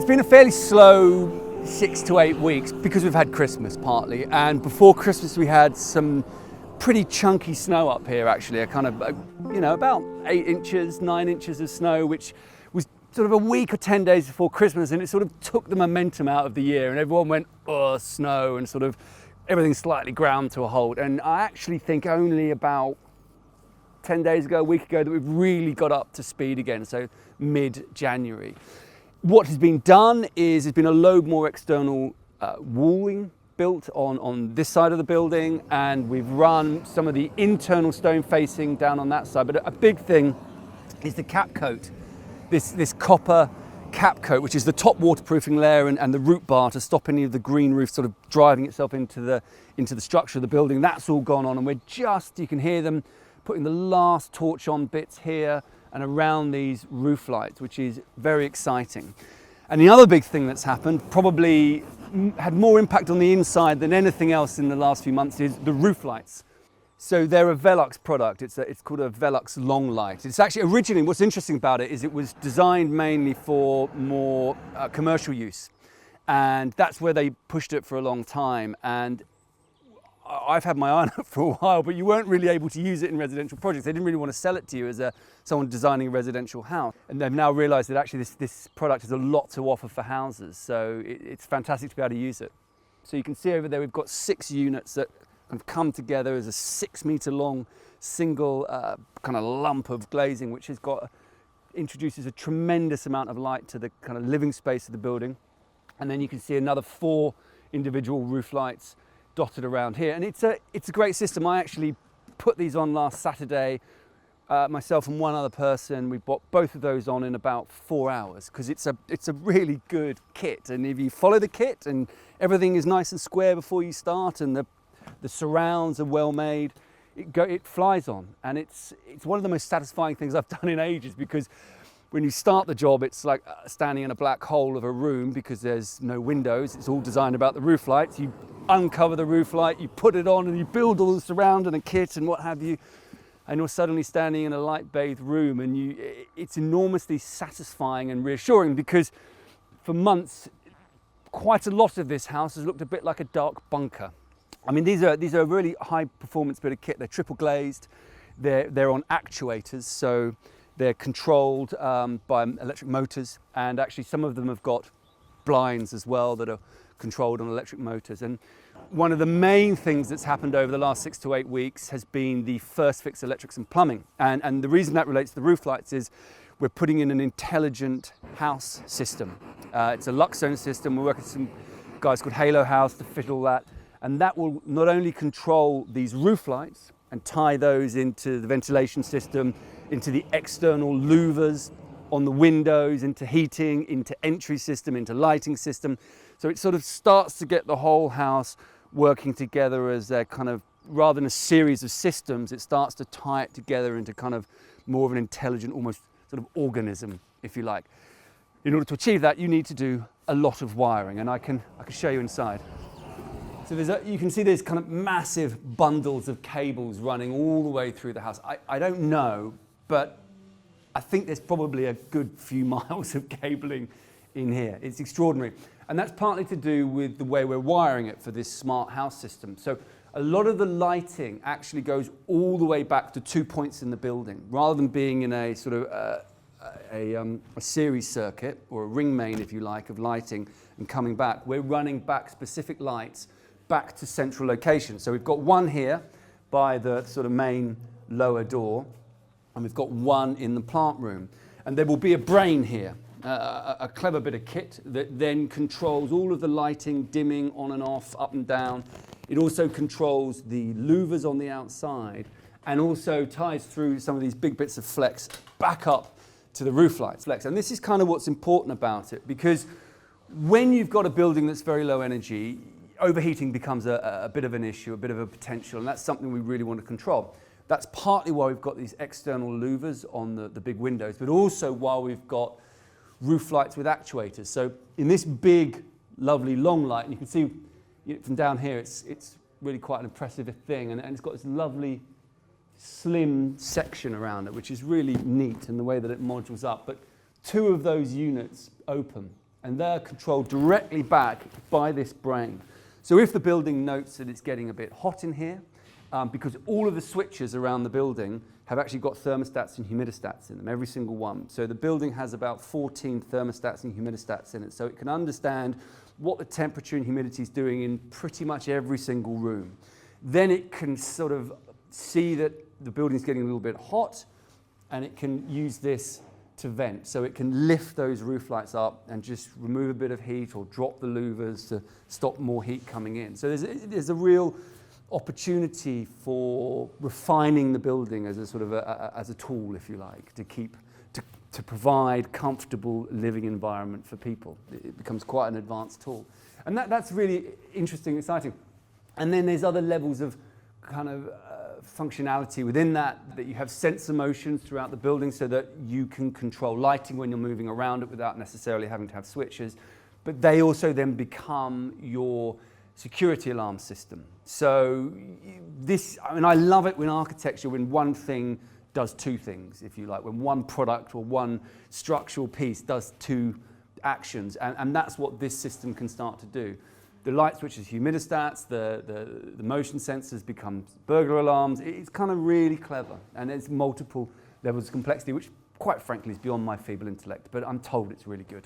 been a fairly slow 6 to 8 weeks because we've had Christmas partly, and before Christmas we had some pretty chunky snow up here actually, about 8 inches, 9 inches of snow, which was sort of a week or 10 days before Christmas, and it sort of took the momentum out of the year and everyone went, oh, snow, and sort of everything slightly ground to a halt. And I actually think only about 10 days ago, a week ago, that we've really got up to speed again, so mid-January. What has been done is there's been a load more external walling built on this side of the building, and we've run some of the internal stone facing down on that side. But a big thing is the cap coat, this copper cap coat, which is the top waterproofing layer and the root bar to stop any of the green roof sort of driving itself into the structure of the building. That's all gone on, and we're just, you can hear them putting the last torch on bits here and around these roof lights, which is very exciting. And the other big thing that's happened, probably had more impact on the inside than anything else in the last few months, is the roof lights. So they're a Velux product. It's called a Velux long light. It's actually originally, what's interesting about it is it was designed mainly for more commercial use. And that's where they pushed it for a long time. And I've had my eye on it for a while, but you weren't really able to use it in residential projects. They didn't really want to sell it to you as someone designing a residential house. And they've now realized that actually this product has a lot to offer for houses. So it's fantastic to be able to use it. So you can see over there, we've got 6 units that have come together as a 6-meter long single kind of lump of glazing, which introduces a tremendous amount of light to the kind of living space of the building. And then you can see another 4 individual roof lights dotted around here, and it's a great system. I actually put these on last Saturday, myself and one other person. We bought both of those on in about 4 hours because it's a really good kit, and if you follow the kit and everything is nice and square before you start, and the surrounds are well made, it flies on. And it's one of the most satisfying things I've done in ages, because when you start the job, it's like standing in a black hole of a room because there's no windows. It's all designed about the roof lights. You uncover the roof light, you put it on, and you build all the surround and a kit and what have you, and you're suddenly standing in a light-bathed room, and it's enormously satisfying and reassuring, because for months, quite a lot of this house has looked a bit like a dark bunker. I mean, these are a really high-performance bit of kit. They're triple glazed. They're on actuators, so they're controlled by electric motors, and actually some of them have got blinds as well that are controlled on electric motors. And one of the main things that's happened over the last 6 to 8 weeks has been the first fix electrics and plumbing. And the reason that relates to the roof lights is we're putting in an intelligent house system. It's a Luxton system. We're working with some guys called Halo House to fit all that. And that will not only control these roof lights and tie those into the ventilation system, into the external louvers on the windows, into heating, into entry system, into lighting system. So it sort of starts to get the whole house working together as a kind of, rather than a series of systems, it starts to tie it together into kind of more of an intelligent, almost sort of organism, if you like. In order to achieve that, you need to do a lot of wiring, and I can show you inside. So you can see there's kind of massive bundles of cables running all the way through the house. I don't know, but I think there's probably a good few miles of cabling in here. It's extraordinary. And that's partly to do with the way we're wiring it for this smart house system. So a lot of the lighting actually goes all the way back to 2 points in the building, rather than being in a sort of a series circuit, or a ring main, if you like, of lighting and coming back. We're running back specific lights back to central locations. So we've got one here by the sort of main lower door, and we've got one in the plant room. And there will be a brain here, a clever bit of kit that then controls all of the lighting, dimming on and off, up and down. It also controls the louvers on the outside, and also ties through some of these big bits of flex back up to the roof lights. And this is kind of what's important about it, because when you've got a building that's very low energy, overheating becomes a bit of an issue, a bit of a potential, and that's something we really want to control. That's partly why we've got these external louvers on the big windows, but also why we've got roof lights with actuators. So in this big, lovely long light, and you can see from down here, it's really quite an impressive thing, and it's got this lovely slim section around it, which is really neat in the way that it modules up. But 2 of those units open and they're controlled directly back by this brain. So if the building notes that it's getting a bit hot in here, because all of the switches around the building have actually got thermostats and humidistats in them, every single one. So the building has about 14 thermostats and humidistats in it, so it can understand what the temperature and humidity is doing in pretty much every single room. Then it can sort of see that the building's getting a little bit hot, and it can use this to vent. So it can lift those roof lights up and just remove a bit of heat or drop the louvers to stop more heat coming in. So there's a real opportunity for refining the building as a sort of as a tool, if you like, to provide comfortable living environment for people. It becomes quite an advanced tool. And that's really interesting, exciting. And then there's other levels of kind of functionality within that you have sensor motions throughout the building so that you can control lighting when you're moving around it without necessarily having to have switches. But they also then become your security alarm system. So I love it when architecture, when one thing does two things, if you like, when one product or one structural piece does two actions, and that's what this system can start to do. The light switches, humidistats, the motion sensors become burglar alarms. It's kind of really clever, and there's multiple levels of complexity, which quite frankly is beyond my feeble intellect, but I'm told it's really good.